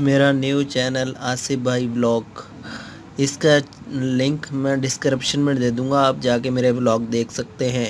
मेरा new channel Asif भाई blog, इसका लिंक मैं डिस्क्रिप्शन में दे दूँगा, आप जाके मेरे ब्लॉग देख सकते हैं।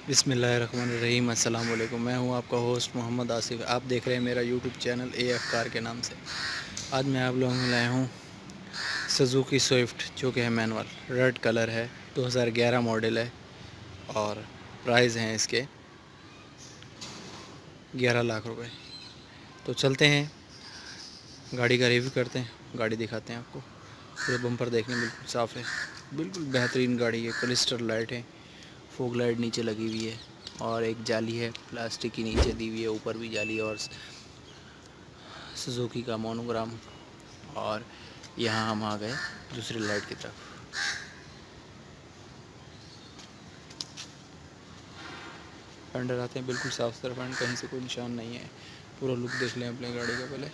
बिस्मिल्लाहिर्रहमानिर्रहीम, अस्सलाम वालेकुम। मैं हूं आपका होस्ट मोहम्मद आसिफ। आप देख रहे हैं मेरा यूट्यूब चैनल AF कार के नाम से। आज मैं आप लोगों में लाया हूं सुजुकी स्विफ्ट, जो कि है मैनुअल, रेड कलर है, 2011 मॉडल है और प्राइस हैं इसके 11 लाख रुपए। तो चलते हैं गाड़ी का रिव्यू करते हैं, गाड़ी दिखाते हैं आपको। पूरे बम्पर देखने बिल्कुल साफ़ है, बिल्कुल बेहतरीन गाड़ी है। क्लिस्टर लाइट है, फोग लाइट नीचे लगी हुई है और एक जाली है प्लास्टिक की नीचे दी हुई है, ऊपर भी जाली और सुजुकी का मोनोग्राम। और यहाँ हम आ गए दूसरी लाइट की तरफ। फेंडर आते हैं बिल्कुल साफ सुथरा फेंडर, कहीं से कोई निशान नहीं है। पूरा लुक देख लें अपनी गाड़ी का पहले।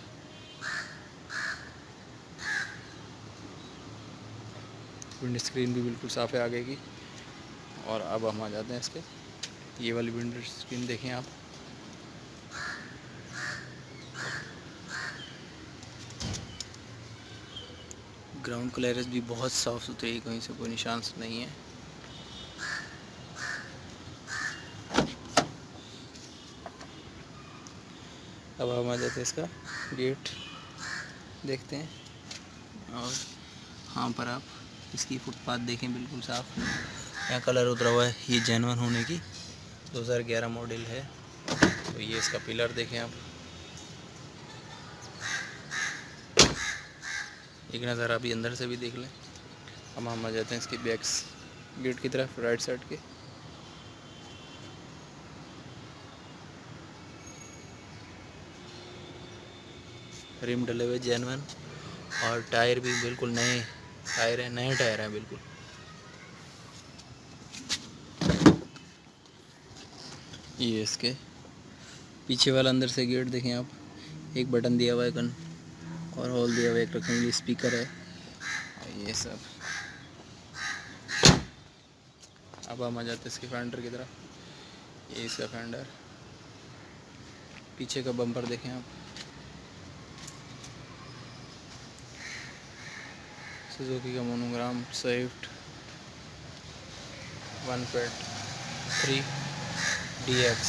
विंड स्क्रीन भी बिल्कुल साफ़ है आगे की। और अब हम आ जाते हैं इसके, ये वाली विंड स्क्रीन देखें आप। ग्राउंड क्लियरेंस भी बहुत साफ़ सुथरी, कहीं से कोई निशान नहीं है। अब हम आ जाते हैं इसका गेट देखते हैं। और हाँ पर आप इसकी फुटपाथ देखें बिल्कुल साफ़, यहाँ कलर उतरा हुआ है, ये जेन्युइन होने की 2011 मॉडल है। तो ये इसका पिलर देखें आप, एक नज़र अभी अंदर से भी देख लें। अब हम आ जाते हैं इसकी बैक्स गेट की तरफ, राइट साइड के। रिम डले हुए जेन्युइन और टायर भी बिल्कुल नए टायर हैं, नए टायर हैं बिल्कुल। ये इसके पीछे वाला अंदर से गेट देखें आप, एक बटन दिया हुआ है कन और होल दिया हुआ है, एक रखने के लिए स्पीकर है और ये सब। अब हम आ जाते हैं इसके फेंडर की तरफ। ये इसका फेंडर, पीछे का बम्पर देखें आप, सुजुकी का मोनोग्राम स्विफ्ट 1.3 DX।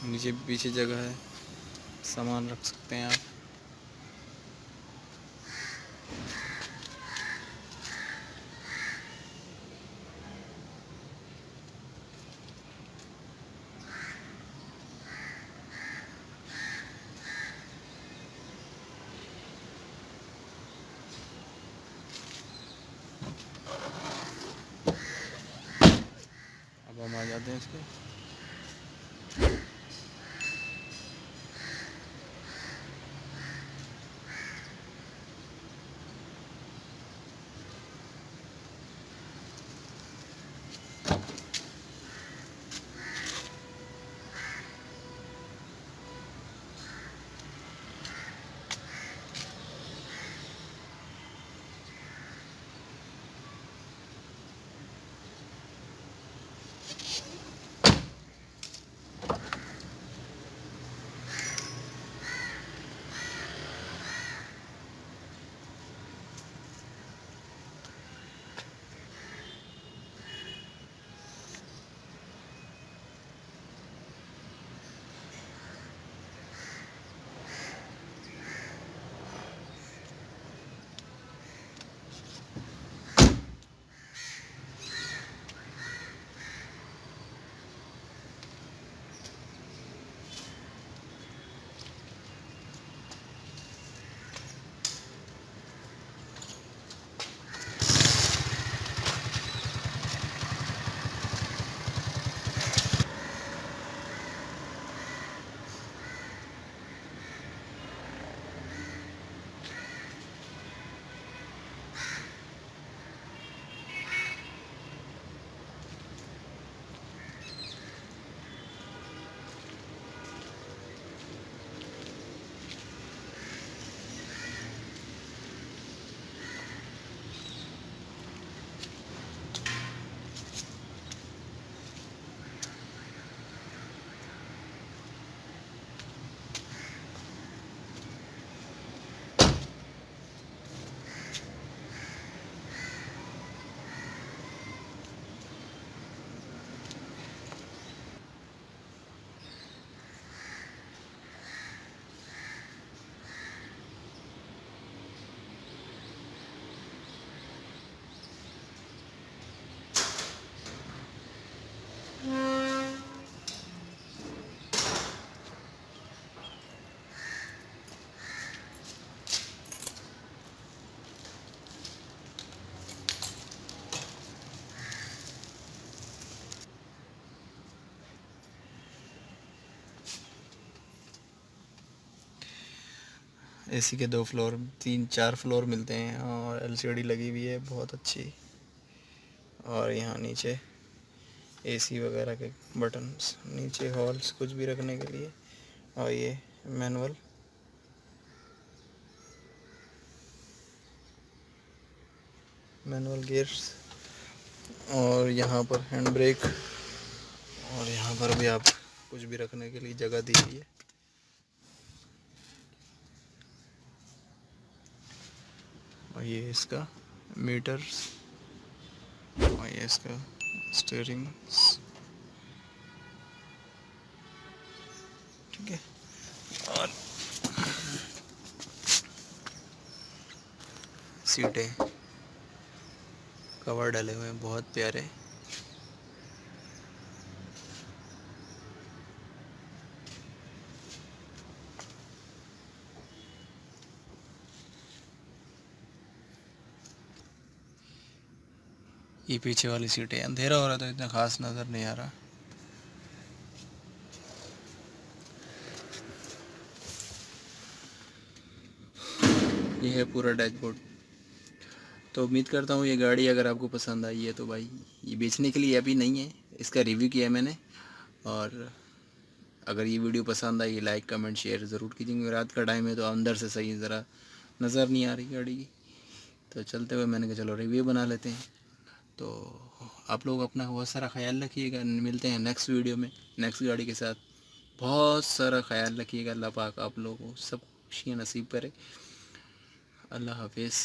नीचे पीछे जगह है, सामान रख सकते हैं आप। अब हम आ जाते हैं इसके एसी के 2 फ्लोर 3-4 फ्लोर मिलते हैं और एलसीडी लगी हुई है बहुत अच्छी। और यहाँ नीचे एसी वगैरह के बटन्स, नीचे हॉल्स कुछ भी रखने के लिए। और ये मैनुअल गियर्स। और यहाँ पर हैंड ब्रेक। और यहाँ पर भी आप कुछ भी रखने के लिए जगह दी हुई है। और ये इसका मीटर्स और ये इसका स्टीयरिंग, ठीक है। और सीटें, कवर डले हुए हैं बहुत प्यारे। ये पीछे वाली सीटें, अंधेरा हो रहा तो इतना खास नज़र नहीं आ रहा। ये है पूरा डैशबोर्ड। तो उम्मीद करता हूँ ये गाड़ी अगर आपको पसंद आई है तो भाई ये बेचने के लिए अभी नहीं है, इसका रिव्यू किया है मैंने। और अगर ये वीडियो पसंद आई लाइक कमेंट शेयर ज़रूर कीजिएगा। रात का टाइम है तो अंदर से सही ज़रा नज़र नहीं आ रही गाड़ी की, तो चलते हुए मैंने कहा चलो रिव्यू बना लेते हैं। तो आप लोग अपना बहुत सारा ख्याल रखिएगा, मिलते हैं नेक्स्ट वीडियो में नेक्स्ट गाड़ी के साथ। बहुत सारा ख्याल रखिएगा, अल्लाह पाक आप लोगों को सब खुशियाँ नसीब करे। अल्लाह हाफिज़।